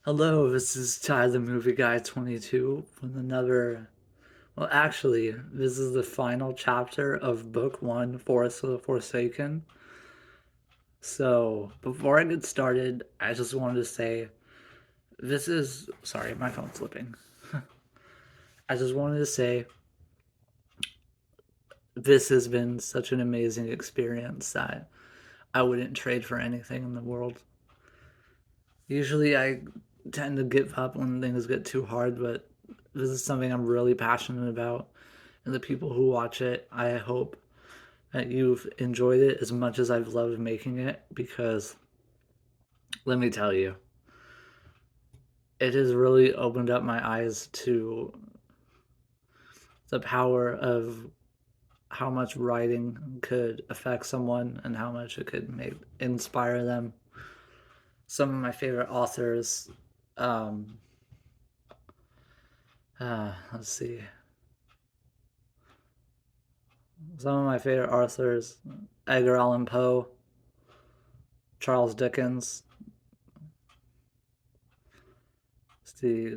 Hello, this is Ty the Movie Guy 22 with another. Well, actually, this is the final chapter of Book 1, Forest of the Forsaken. So, before I get started, I just wanted to say this is. Sorry, my phone's slipping. I just wanted to say this has been such an amazing experience that I wouldn't trade for anything in the world. Usually, I tend to give up when things get too hard, but this is something I'm really passionate about. And the people who watch it, I hope that you've enjoyed it as much as I've loved making it because let me tell you, it has really opened up my eyes to the power of how much writing could affect someone and how much it could make inspire them. Some of my favorite authors, um, let's see, some of my favorite authors: Edgar Allan Poe, Charles Dickens, see,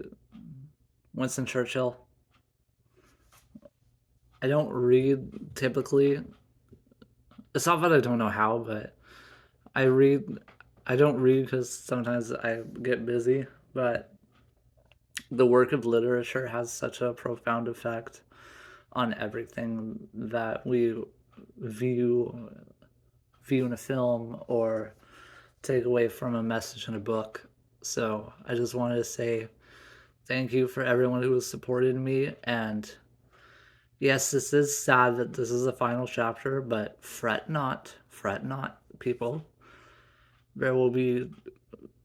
Winston Churchill. I don't read typically. It's not that I don't know how, but I read. I don't read because sometimes I get busy, but the work of literature has such a profound effect on everything that we view view in a film or take away from a message in a book. So I just wanted to say thank you for everyone who has supported me. And yes, this is sad that this is the final chapter, but fret not, people. There will be,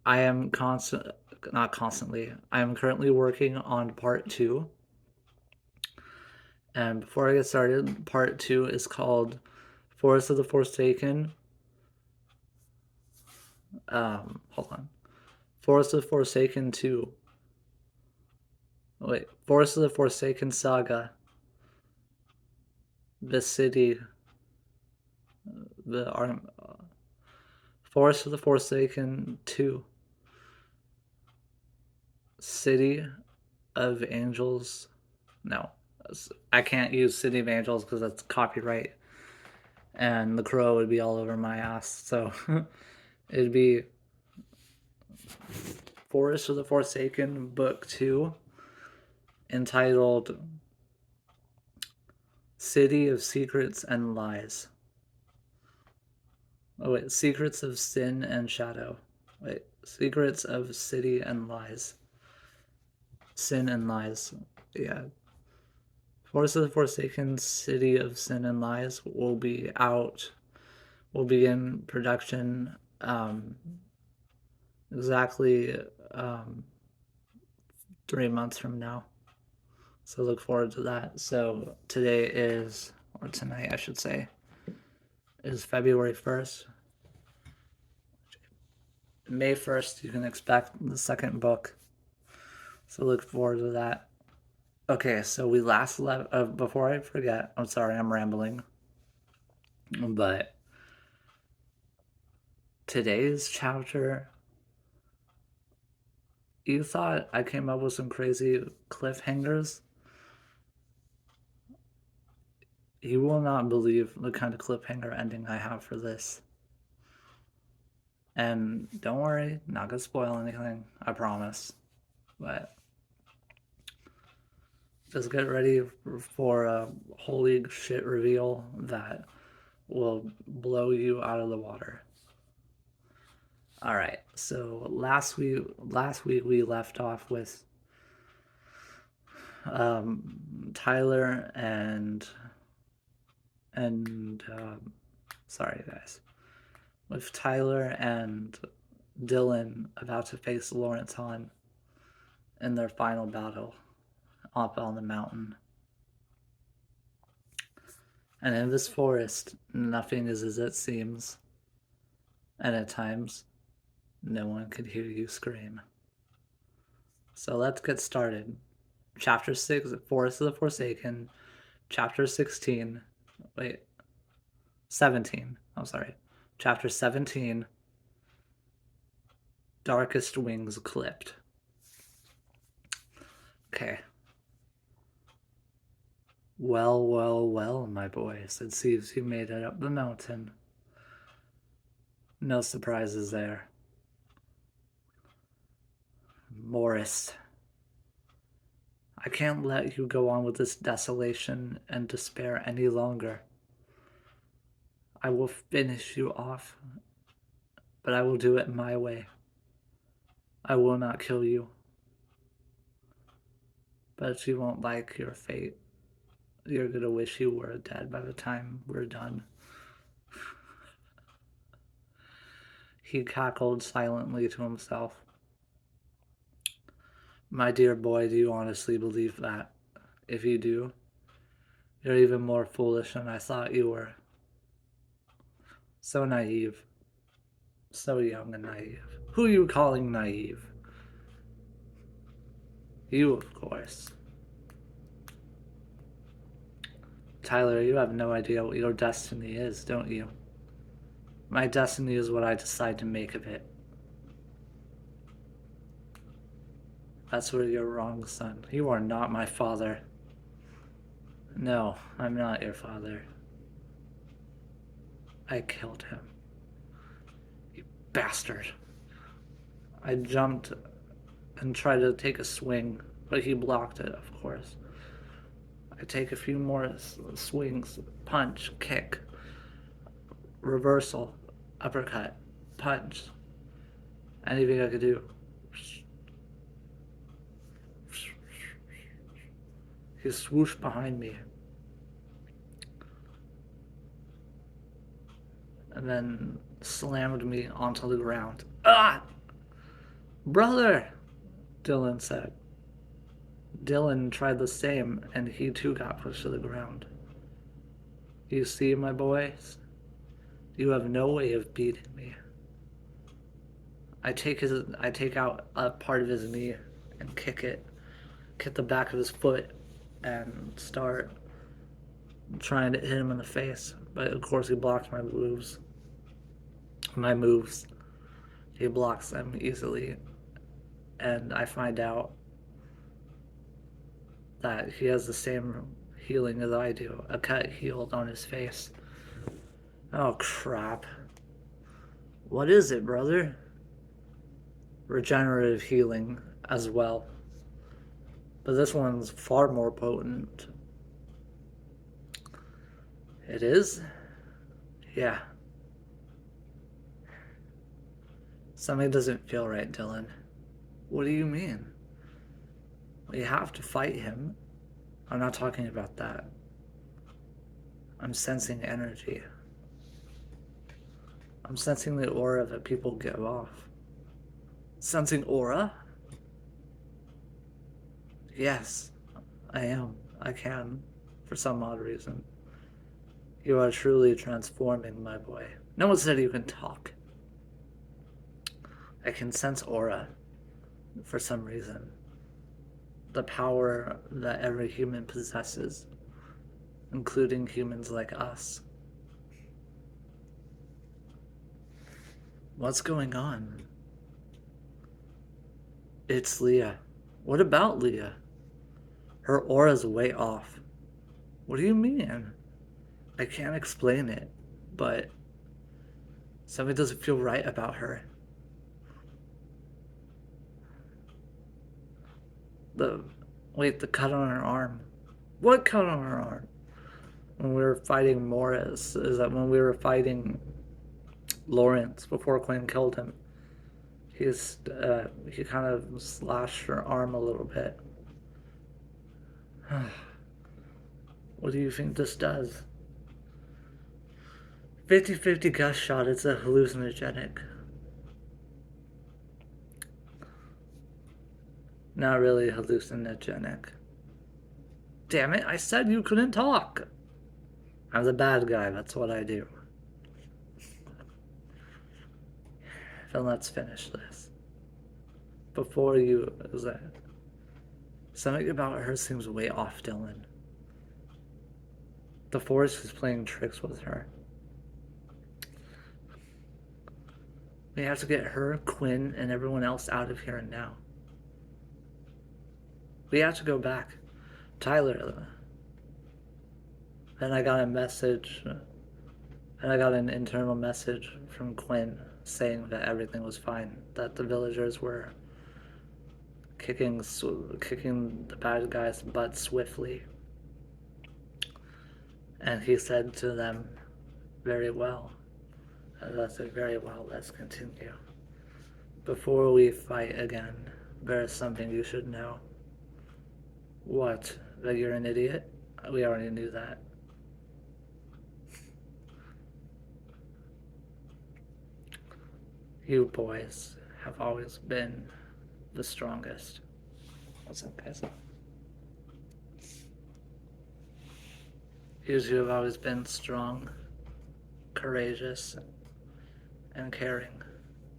I am constant, not constantly, I am currently working on part two. And before I get started, part two is called Forest of the Forsaken. Hold on. Forest of the Forsaken 2. Oh, wait, Forest of the Forsaken Saga. The city, the arm, Forest of the Forsaken 2. City of Angels. No, I can't use City of Angels because that's copyright, and the crow would be all over my ass. So it'd be Forest of the Forsaken, Book 2, entitled City of Secrets and Lies. Oh, wait, Secrets of Sin and Shadow. Wait, Secrets of City and Lies. Sin and Lies. Yeah. Forest of the Forsaken, City of Sin and Lies will be out, will begin production exactly um, 3 months from now. So look forward to that. So today is, or tonight I should say, is February 1st. May 1st, you can expect the second book. So look forward to that. Okay, so we last left, before I forget, I'm sorry, I'm rambling, but today's chapter, you thought I came up with some crazy cliffhangers? You will not believe the kind of cliffhanger ending I have for this. And don't worry, not gonna spoil anything, I promise. But just get ready for a holy shit reveal that will blow you out of the water. All right, so last week we left off with Tyler and sorry guys, with Tyler and Dylan about to face Lawrence Hahn in their final battle up on the mountain. And in this forest, nothing is as it seems, and at times, no one could hear you scream. So let's get started. Chapter 6, Forest of the Forsaken. Chapter 16, wait, 17, I'm sorry. Chapter 17, Darkest Wings Clipped. Okay. Well, well, well, my boy, it seems you made it up the mountain. No surprises there. Morris, I can't let you go on with this desolation and despair any longer. I will finish you off, but I will do it my way. I will not kill you, but you won't like your fate. You're gonna wish you were dead by the time we're done. He cackled silently to himself. My dear boy, do you honestly believe that? If you do, you're even more foolish than I thought you were. So naive. So young and naive. Who are you calling naive? You, of course. Tyler, you have no idea what your destiny is, don't you? My destiny is what I decide to make of it. That's where you're wrong, son. You are not my father. No, I'm not your father. I killed him. You bastard. I jumped and tried to take a swing, but he blocked it, of course. I take a few more swings, punch, kick, reversal, uppercut, punch. Anything I could do. He swooshed behind me. And then slammed me onto the ground. Ah! Brother! Dylan said. Dylan tried the same, and he too got pushed to the ground. You see, my boys? You have no way of beating me. I take out a part of his knee and kick the back of his foot, and start trying to hit him in the face. But of course, he blocked my moves. My moves. He blocks them easily, and I find out that he has the same healing as I do. A cut healed on his face. Oh crap. What is it, brother? Regenerative healing as well. But this one's far more potent. It is? Yeah. Something doesn't feel right, Dylan. What do you mean? We have to fight him. I'm not talking about that. I'm sensing energy. I'm sensing the aura that people give off. Sensing aura? Yes, I am. I can, for some odd reason. You are truly transforming, my boy. No one said you can talk. I can sense aura, for some reason. The power that every human possesses, including humans like us. What's going on? It's Leah. What about Leah? Her aura's way off. What do you mean? I can't explain it, but something doesn't feel right about her. The the cut on her arm. What cut on her arm? When we were fighting Morris, is that when we were fighting Lawrence before Quinn killed him? He kind of slashed her arm a little bit. What do you think this does? 50-50 gust shot. It's a hallucinogenic. Not really hallucinogenic. Damn it, I said you couldn't talk. I'm the bad guy, that's what I do. Then let's finish this. Before you... Something about her seems way off, Dylan. The Forrest is playing tricks with her. We have to get her, Quinn, and everyone else out of here and now. We have to go back. Tyler. Then I got a message, and I got an internal message from Quinn saying that everything was fine, that the villagers were kicking the bad guys' butt swiftly. And he said to them, very well. And I said, very well, let's continue. Before we fight again, there is something you should know. What? That you're an idiot? We already knew that. You boys have always been the strongest. What's up, guys? You two have always been strong, courageous, and caring.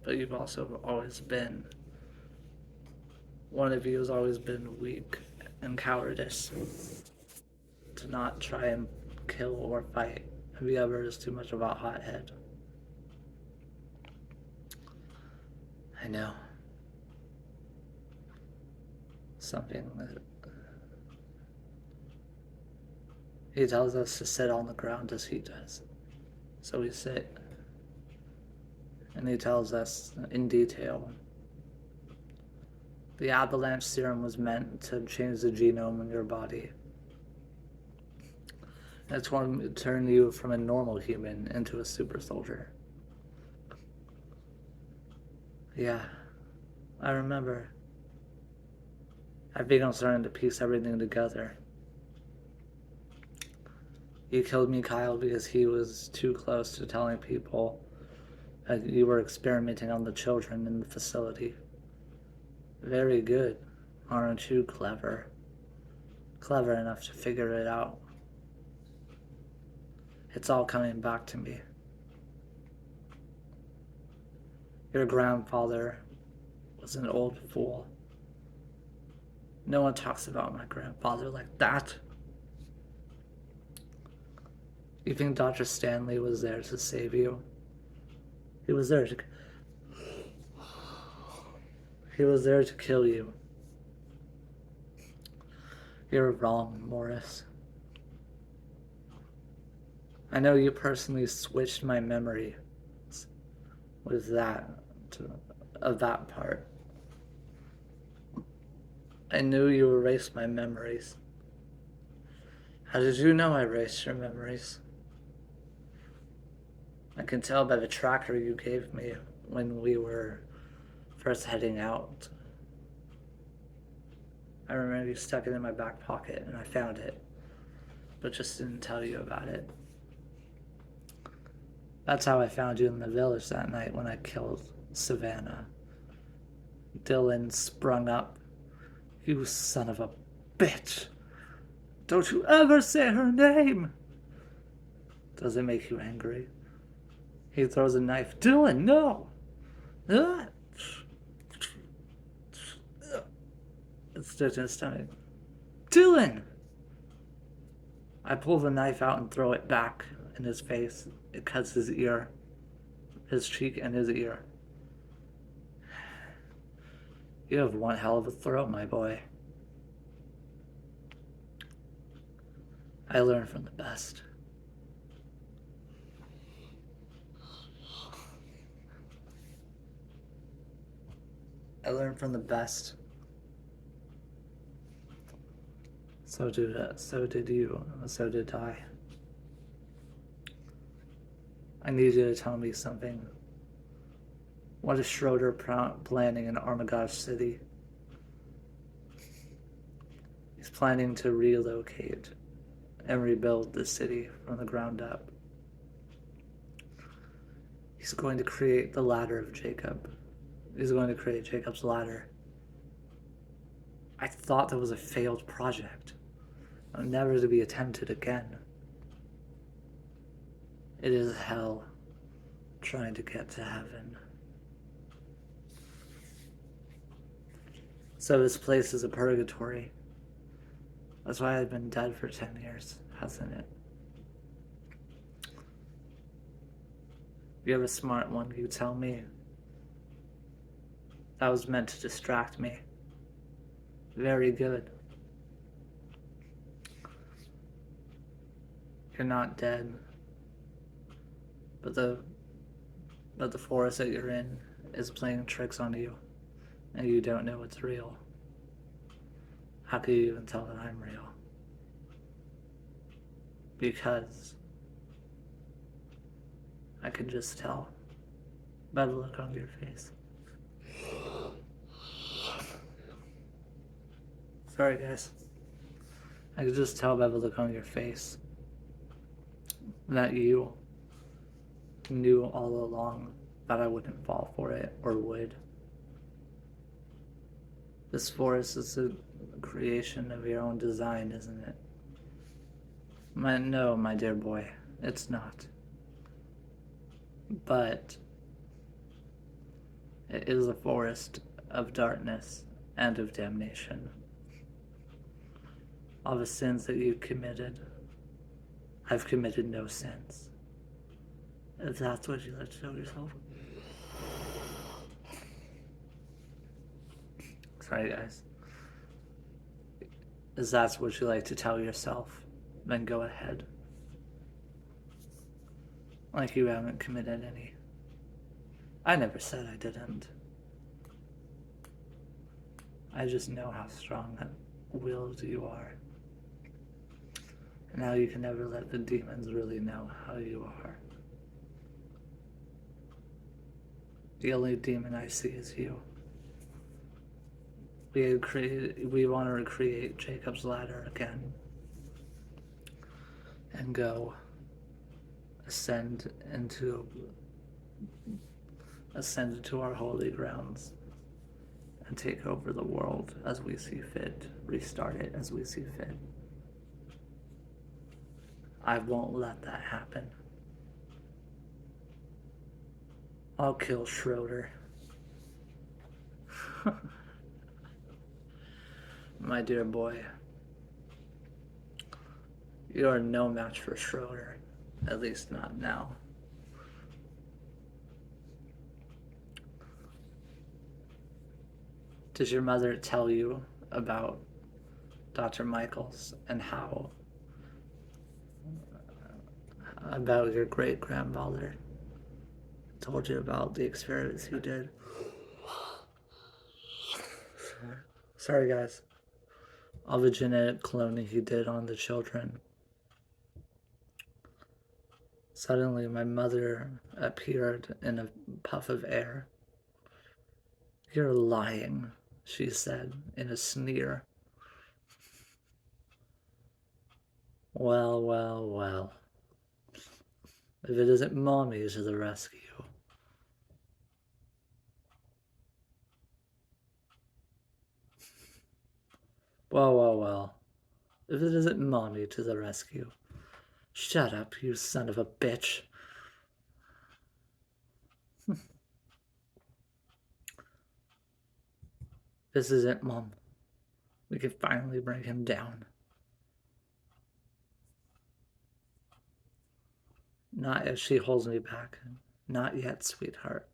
But you've also always been, one of you has always been weak and cowardice. To not try and kill or fight, and the other is too much of a hothead. I know. Something that he tells us to sit on the ground as he does. So we sit. And he tells us in detail. The avalanche serum was meant to change the genome in your body. And to turn you from a normal human into a super soldier. Yeah, I remember. I think I'm starting to piece everything together. You killed Mikhail because he was too close to telling people that you were experimenting on the children in the facility. Very good. Aren't you clever? Clever enough to figure it out. It's all coming back to me. Your grandfather was an old fool. No one talks about my grandfather like that. You think Dr. Stanley was there to save you? He was there to kill you. You're wrong, Morris. I know you personally switched my memory with of that part. I knew you erased my memories. How did you know I erased your memories? I can tell by the tracker you gave me when we were first heading out. I remember you stuck it in my back pocket and I found it, but just didn't tell you about it. That's how I found you in the village that night when I killed Savannah. Dylan sprung up. You son of a bitch. Don't you ever say her name. Does it make you angry? He throws a knife. Dylan, no! It sticks in his stomach. Dylan! I pull the knife out and throw it back in his face. It cuts his ear, his cheek and his ear. You have one hell of a throat, my boy. I learn from the best. I learned from the best. So did you. So did I. I need you to tell me something. What is Schroeder planning in Armagage City? He's planning to relocate and rebuild the city from the ground up. He's going to create the ladder of Jacob. He's going to create Jacob's ladder. I thought that was a failed project, never to be attempted again. It is hell trying to get to heaven. So this place is a purgatory. That's why I've been dead for 10 years, hasn't it? You're a smart one, you tell me. That was meant to distract me. Very good. You're not dead, but the forest that you're in is playing tricks on you, and you don't know it's real. How can you even tell that I'm real? Because I can just tell by the look on your face. Sorry, guys. I could just tell by the look on your face that you knew all along that I wouldn't fall for it or would. This forest is a creation of your own design, isn't it? No, my dear boy, it's not. But it is a forest of darkness and of damnation. All the sins that you committed, I've committed no sins. If that's what you like to tell yourself. Sorry, guys. If that's what you like to tell yourself, then go ahead. Like you haven't committed any. I never said I didn't. I just know how strong-willed you are. Now you can never let the demons really know how you are. The only demon I see is you. We want to recreate Jacob's ladder again and go ascend into our holy grounds and take over the world as we see fit, restart it as we see fit. I won't let that happen. I'll kill Schroeder. My dear boy, you are no match for Schroeder, at least not now. Did your mother tell you about Dr. Michaels and how about your great grandfather told you about the experiments he did? Sorry, guys. All the genetic cloning he did on the children. Suddenly, my mother appeared in a puff of air. You're lying, she said in a sneer. Well, well, well. If it isn't Mommy to the rescue. Well, well, well. If it isn't Mommy to the rescue. Shut up, you son of a bitch. This is it, Mom. We can finally bring him down. Not if she holds me back. Not yet, sweetheart.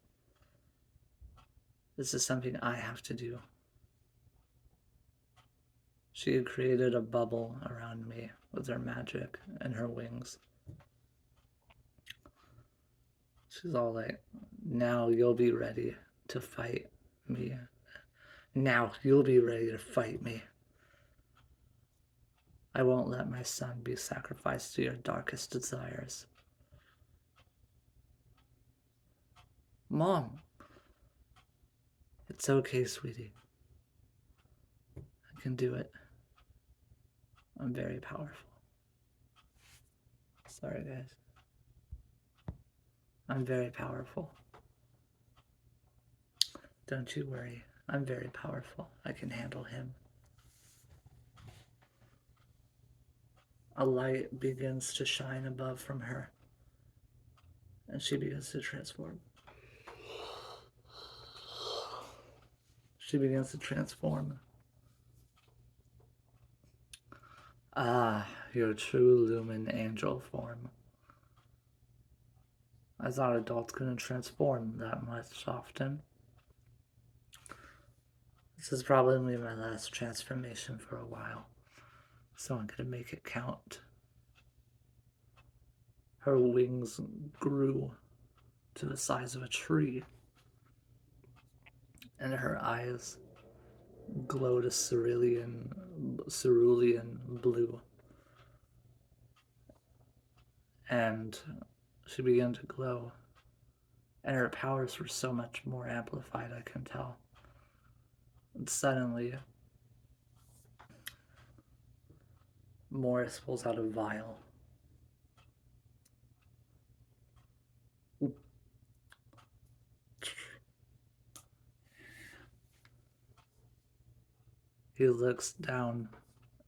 This is something I have to do. She had created a bubble around me with her magic and her wings. She's all like, now you'll be ready to fight me. Now you'll be ready to fight me. I won't let my son be sacrificed to your darkest desires. Mom, it's okay, sweetie. I can do it. I'm very powerful. Sorry, guys. I'm very powerful. Don't you worry. I'm very powerful. I can handle him. A light begins to shine above from her, and she begins to transform. She begins to transform. Ah, your true lumen angel form. I thought adults couldn't transform that much often. This is probably my last transformation for a while, so I'm gonna make it count. Her wings grew to the size of a tree, and her eyes glowed a cerulean blue. And she began to glow, and her powers were so much more amplified, I can tell. And suddenly, Morris pulls out a vial. He looks down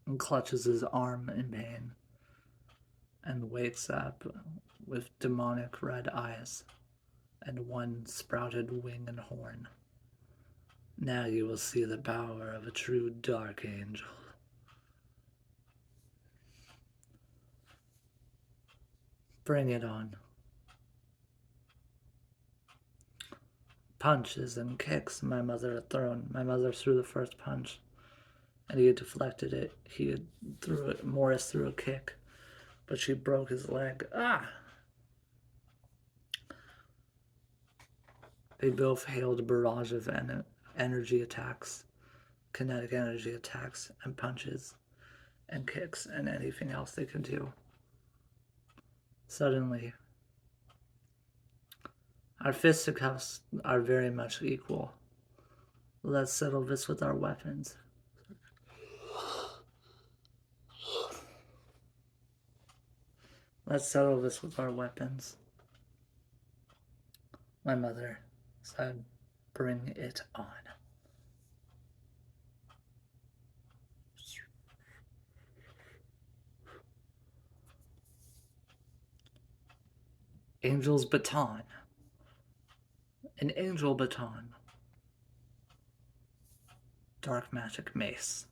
and clutches his arm in pain and wakes up with demonic red eyes and one sprouted wing and horn. Now you will see the power of a true dark angel. Bring it on. Punches and kicks my mother had thrown. My mother threw the first punch, and he had deflected it. He had threw it. Morris threw a kick, but she broke his leg. Ah! They both hailed a barrage of energy attacks, kinetic energy attacks, and punches, and kicks, and anything else they could do. Suddenly, our fisticuffs are very much equal. Let's settle this with our weapons. Let's settle this with our weapons. My mother said, bring it on. Angel's baton. An angel baton. Dark magic mace.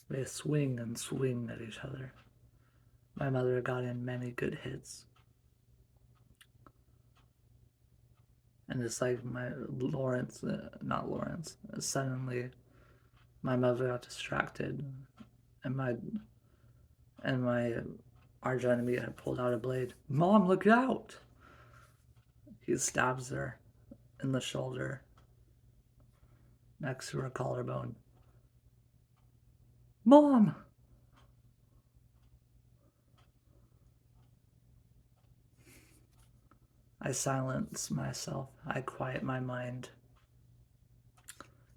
They swing and swing at each other. My mother got in many good hits. And it's like not Lawrence, suddenly my mother got distracted and my arch enemy had pulled out a blade. Mom, look out! He stabs her in the shoulder next to her collarbone. Mom! I silence myself. I quiet my mind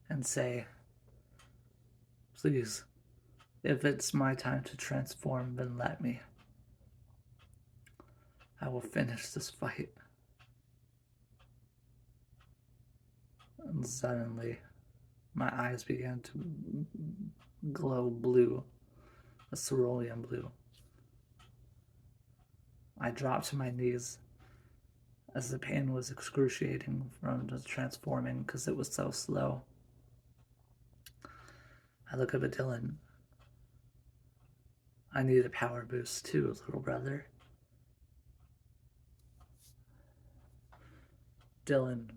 and say, please, if it's my time to transform, then let me. I will finish this fight. And suddenly, my eyes began to glow blue, a cerulean blue. I dropped to my knees as the pain was excruciating from just transforming because it was so slow. I look up at Dylan. I need a power boost too, little brother. Dylan.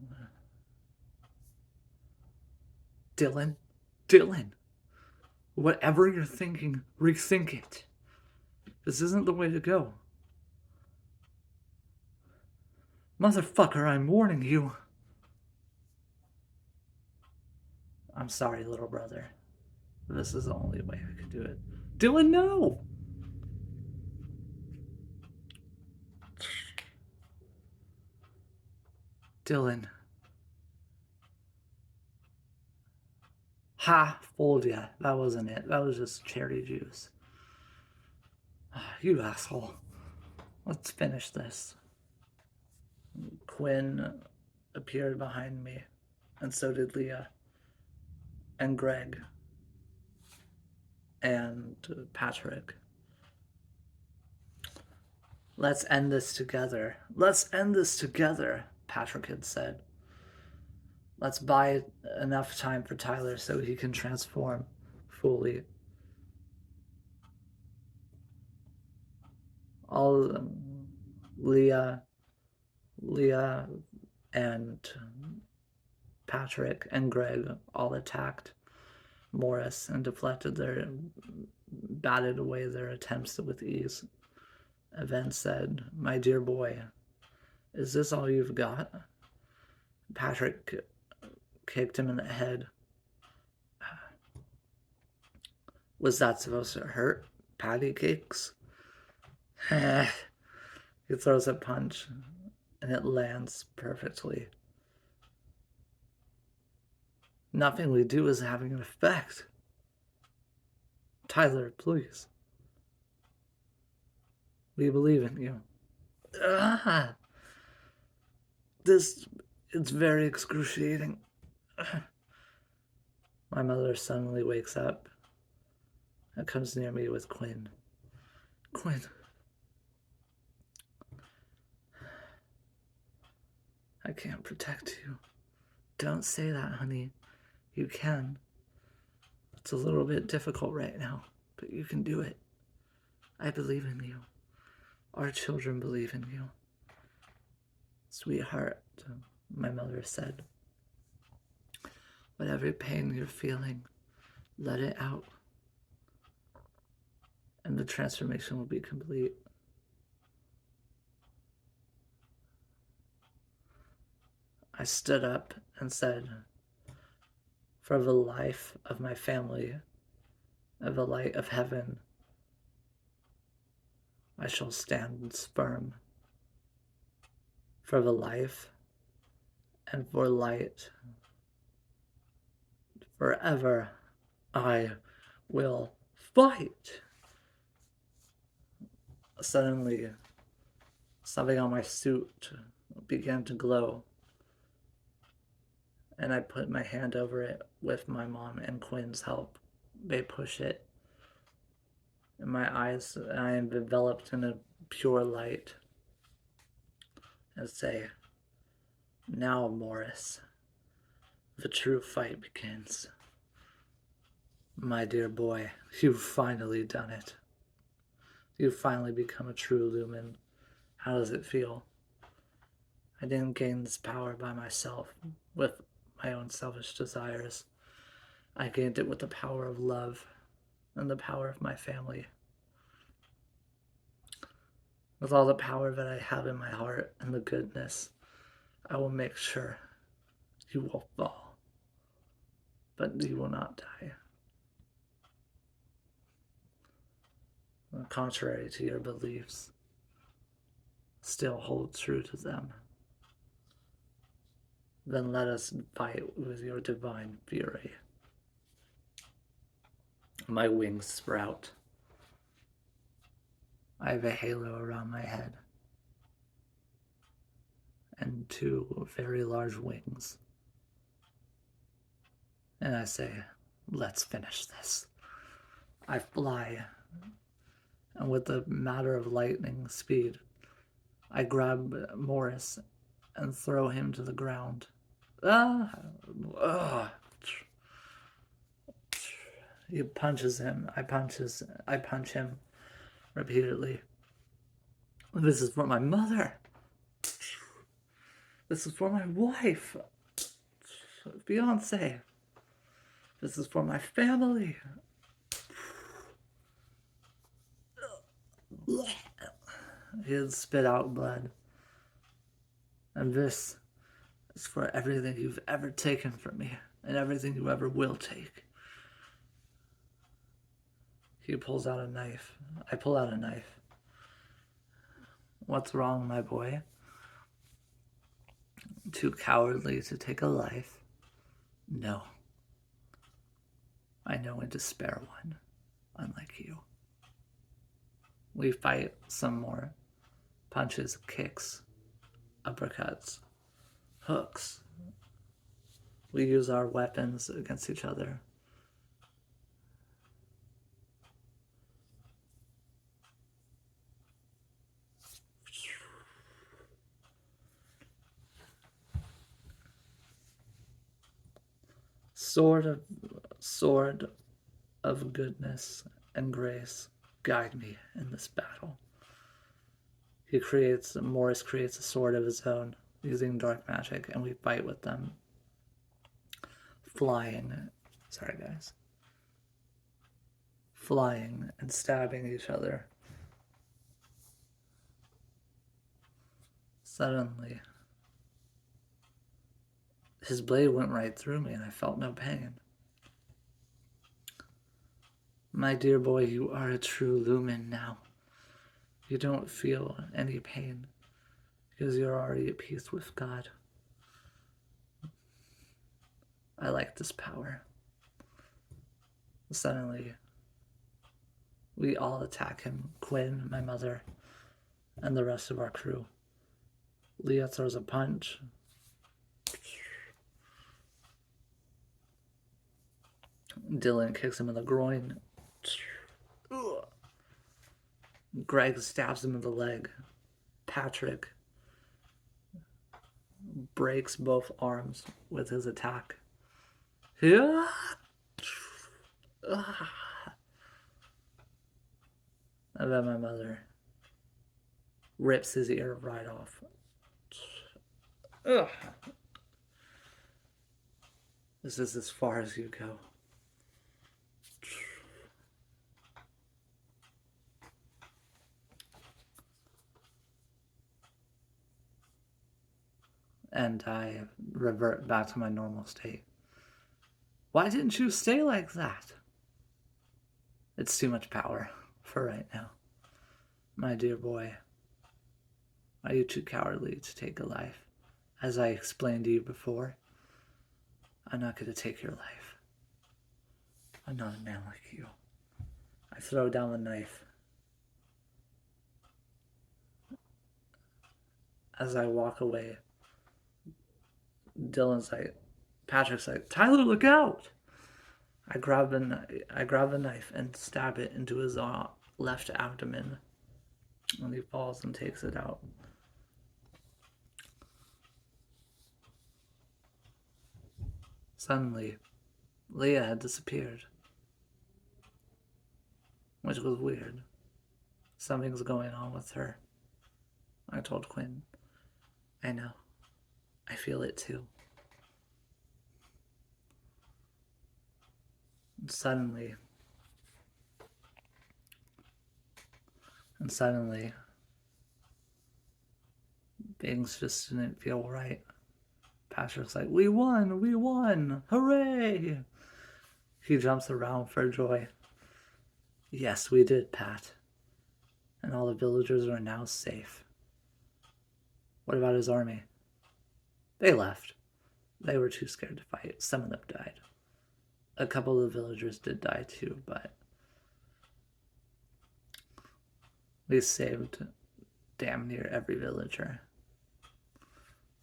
Whatever you're thinking, rethink it. This isn't the way to go. Motherfucker, I'm warning you. I'm sorry, little brother. This is the only way I could do it. Dylan, no! Dylan. Ha! Fooled ya. That wasn't it. That was just cherry juice. You asshole. Let's finish this. Quinn appeared behind me, and so did Leah, and Greg, and Patrick. Let's end this together. Let's end this together, Patrick had said. Let's buy enough time for Tyler so he can transform fully. All Leah, and Patrick and Greg all attacked Morris and batted away their attempts with ease. Event said, "My dear boy, is this all you've got?" Patrick kicked him in the head. Was that supposed to hurt? Patty cakes? He throws a punch, and it lands perfectly. Nothing we do is having an effect. Tyler, please. We believe in you. Ah, it's very excruciating. My mother suddenly wakes up and comes near me with Quinn. Quinn, I can't protect you. Don't say that, honey. You can. It's a little bit difficult right now, but you can do it. I believe in you. Our children believe in you. Sweetheart, my mother said, whatever pain you're feeling, let it out, and the transformation will be complete. I stood up and said, for the life of my family and the light of heaven, I shall stand firm. For the life and for light, forever I will fight. Suddenly, something on my suit began to glow, and I put my hand over it with my mom and Quinn's help. They push it. In my eyes, I am enveloped in a pure light, and say, now, Morris, the true fight begins. My dear boy, you've finally done it. You've finally become a true lumen. How does it feel? I didn't gain this power by myself, with my own selfish desires. I gained it with the power of love and the power of my family. With all the power that I have in my heart and the goodness, I will make sure you will fall, but you will not die. Contrary to your beliefs, still hold true to them. Then let us fight with your divine fury. My wings sprout. I have a halo around my head and two very large wings. And I say, let's finish this. I fly, and with a matter of lightning speed, I grab Morris and throw him to the ground. He punches him. I punch him repeatedly. This is for my mother. This is for my wife. Fiance. This is for my family. He had spit out blood. And this is for everything you've ever taken from me and everything you ever will take. He pulls out a knife. I pull out a knife. What's wrong, my boy? Too cowardly to take a life? No. I know when to spare one, unlike you. We fight some more. Punches, kicks, uppercuts, hooks. We use our weapons against each other. Sword of goodness and grace, guide me in this battle. Morris creates a sword of his own using dark magic, and we fight with them. Flying and stabbing each other. Suddenly, his blade went right through me and I felt no pain. My dear boy, you are a true lumen now. You don't feel any pain because you're already at peace with God. I like this power. Suddenly, we all attack him. Quinn, my mother, and the rest of our crew. Leah throws a punch. Dylan kicks him in the groin. Greg stabs him in the leg. Patrick breaks both arms with his attack. And then my mother rips his ear right off. This is as far as you go. And I revert back to my normal state. Why didn't you stay like that? It's too much power for right now. My dear boy, are you too cowardly to take a life? As I explained to you before, I'm not going to take your life. I'm not a man like you. I throw down the knife. As I walk away, Patrick's like, Tyler, look out! I grab the knife and stab it into his left abdomen. And he falls and takes it out. Suddenly, Leah had disappeared. Which was weird. Something's going on with her. I told Quinn. I know. I feel it too. And suddenly, things just didn't feel right. Patrick's like, we won, hooray! He jumps around for joy. Yes, we did, Pat. And all the villagers are now safe. What about his army? They left. They were too scared to fight. Some of them died. A couple of the villagers did die too, but we saved damn near every villager.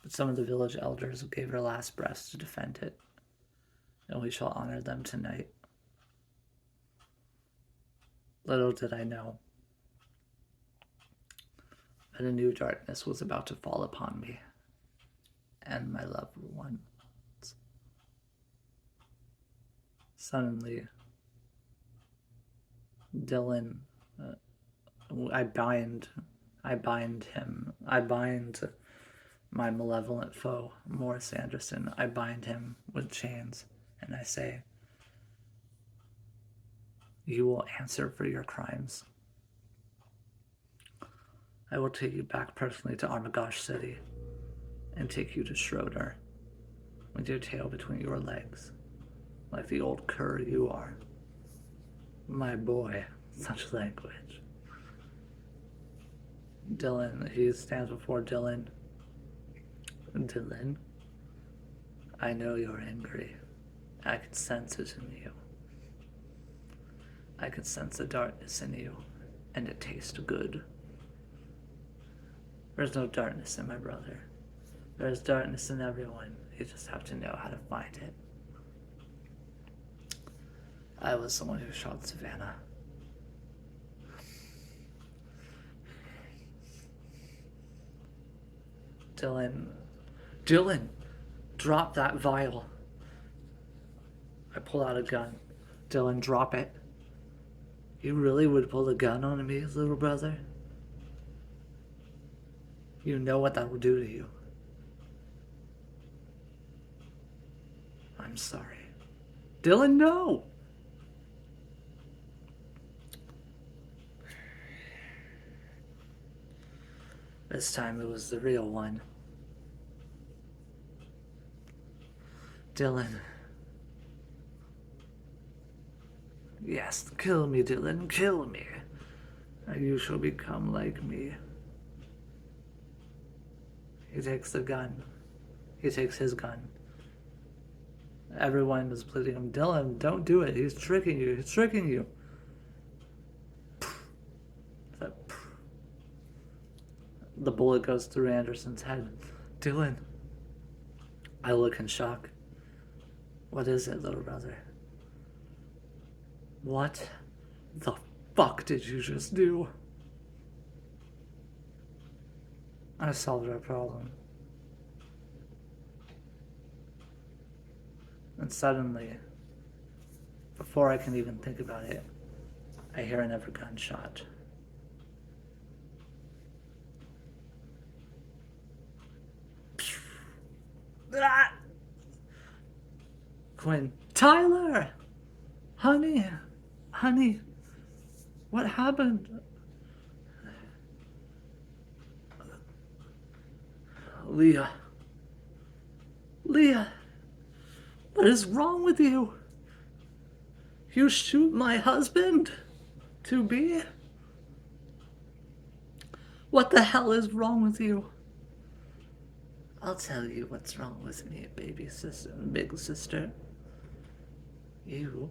But some of the village elders gave their last breaths to defend it, and we shall honor them tonight. Little did I know that a new darkness was about to fall upon me and my loved ones. Suddenly, Dylan, I bind my malevolent foe, Morris Anderson. I bind him with chains, and I say, you will answer for your crimes. I will take you back personally to Armagosh City and take you to Schroeder with your tail between your legs, like the old cur you are. My boy, such language. Dylan, he stands before Dylan. Dylan, I know you're angry. I can sense it in you. I can sense the darkness in you, and it tastes good. There's no darkness in my brother. There's darkness in everyone. You just have to know how to find it. I was the one who shot Savannah. Dylan, drop that vial. I pull out a gun. Dylan, drop it. You really would pull a gun on me, little brother? You know what that will do to you. I'm sorry. Dylan, no! This time it was the real one. Dylan. Yes, kill me, Dylan, kill me. And you shall become like me. He takes the gun. He takes his gun. Everyone is pleading him, Dylan, don't do it. He's tricking you. He's tricking you. The bullet goes through Anderson's head. Dylan. I look in shock. What is it, little brother? What the fuck did you just do? I solved our problem. And suddenly, before I can even think about it, I hear another gunshot. Ah! Quinn, Tyler! Honey, what happened? Leah, what is wrong with you? You shoot my husband? To be? What the hell is wrong with you? I'll tell you what's wrong with me, baby sister, big sister. You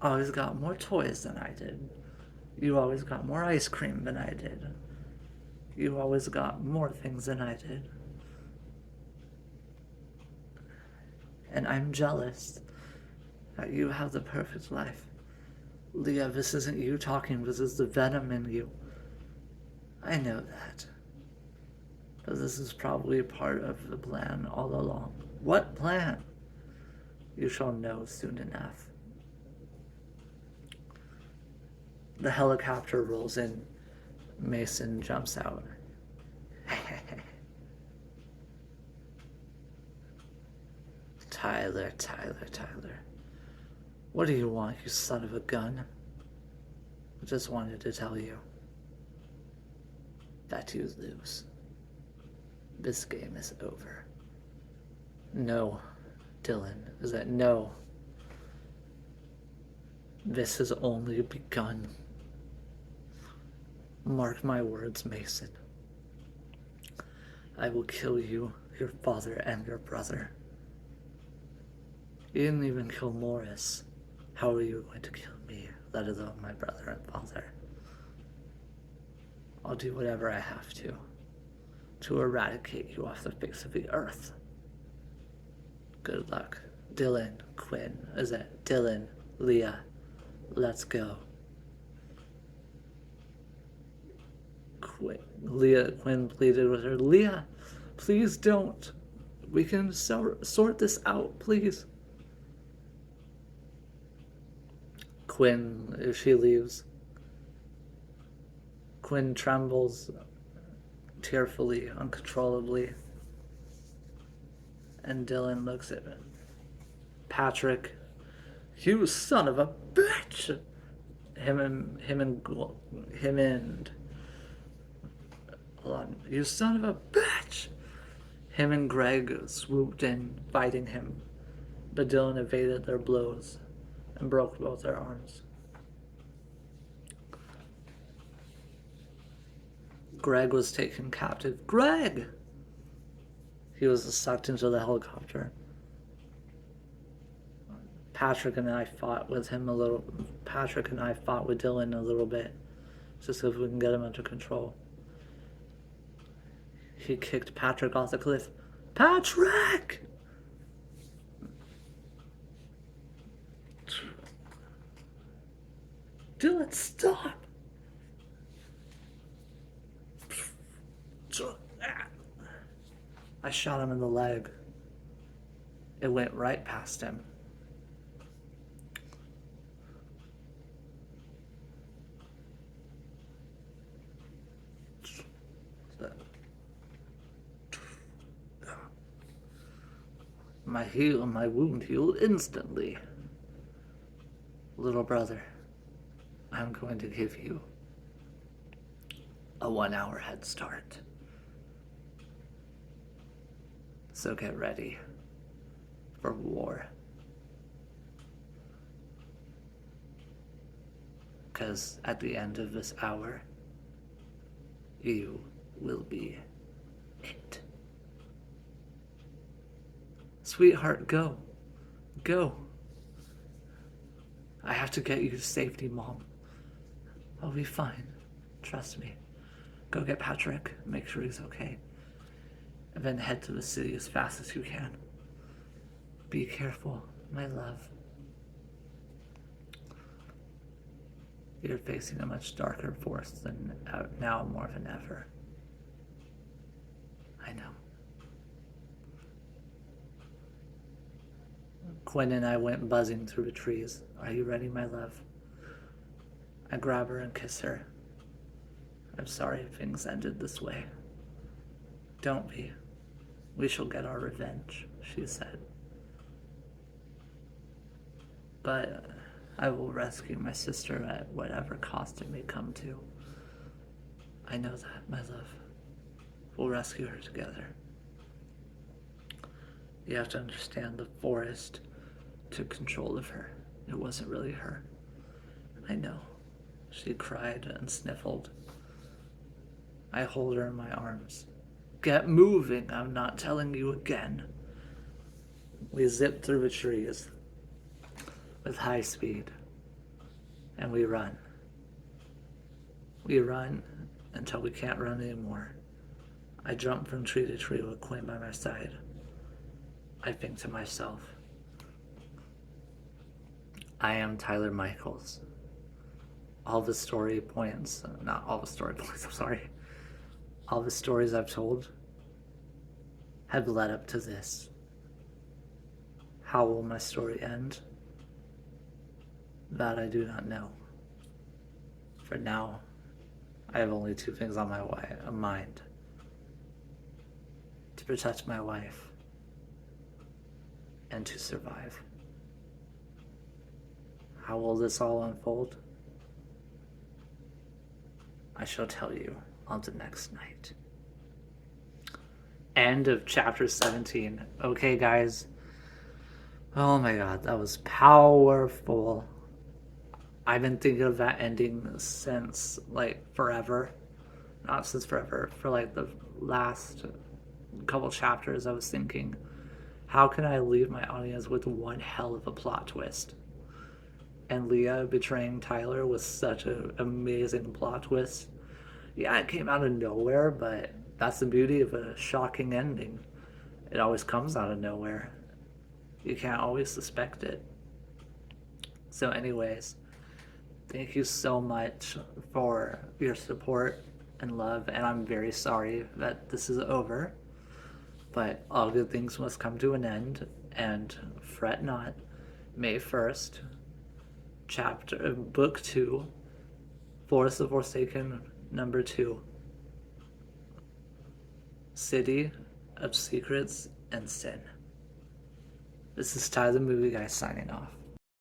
always got more toys than I did. You always got more ice cream than I did. You always got more things than I did. And I'm jealous that you have the perfect life. Leah, this isn't you talking, this is the venom in you. I know that. But this is probably part of the plan all along. What plan? You shall know soon enough. The helicopter rolls in. Mason jumps out. Tyler. What do you want, you son of a gun? I just wanted to tell you that you lose. This game is over. No, Dylan, is that no? This has only begun. Mark my words, Mason. I will kill you, your father, and your brother. You didn't even kill Morris. How are you going to kill me, let alone my brother and father? I'll do whatever I have to eradicate you off the face of the earth. Good luck. Dylan, Quinn, is it? Dylan, Leah, let's go. Quinn pleaded with her, Leah, please don't. We can sort this out, please. Quinn, if she leaves, Quinn trembles tearfully, uncontrollably. And Dylan looks at Patrick. You son of a bitch! Him and hold on. You son of a bitch! Him and Greg swooped in, fighting him, but Dylan evaded their blows and broke both their arms. Greg was taken captive. Greg! He was sucked into the helicopter. Patrick and I fought with Dylan a little bit, just so we can get him under control. He kicked Patrick off the cliff. Patrick! Dylan, stop! I shot him in the leg. It went right past him. My wound healed instantly. Little brother, I'm going to give you a 1 hour head start. So get ready for war. Because at the end of this hour, you will be it. Sweetheart, go. Go. I have to get you to safety, Mom. I'll be fine. Trust me. Go get Patrick, make sure he's okay. And then head to the city as fast as you can. Be careful, my love. You're facing a much darker force than now more than ever. I know. Quinn and I went buzzing through the trees. Are you ready, my love? I grab her and kiss her. I'm sorry things ended this way. Don't be. We shall get our revenge, she said. But I will rescue my sister at whatever cost it may come to. I know that, my love. We'll rescue her together. You have to understand the Forrest took control of her. It wasn't really her. I know. She cried and sniffled. I hold her in my arms. Get moving, I'm not telling you again. We zip through the trees with high speed, and we run. We run until we can't run anymore. I jump from tree to tree with Quinn by my side. I think to myself, I am Tyler Michaels. All the story points, not all the story points, I'm sorry. All the stories I've told have led up to this. How will my story end? That I do not know. For now, I have only two things on my mind. To protect my wife and to survive. How will this all unfold? I shall tell you on the next night. End of chapter 17. Okay, guys. Oh my god, that was powerful. I've been thinking of that ending since, forever. Not since forever. For, the last couple chapters, I was thinking, how can I leave my audience with one hell of a plot twist? And Leah betraying Tyler was such an amazing plot twist. Yeah, it came out of nowhere, but that's the beauty of a shocking ending. It always comes out of nowhere. You can't always suspect it. So anyways, thank you so much for your support and love, and I'm very sorry that this is over. But all good things must come to an end, and fret not. May 1st, book 2, Forrest the Forsaken, number 2. City of Secrets and Sin. This is Ty the Movie Guy signing off.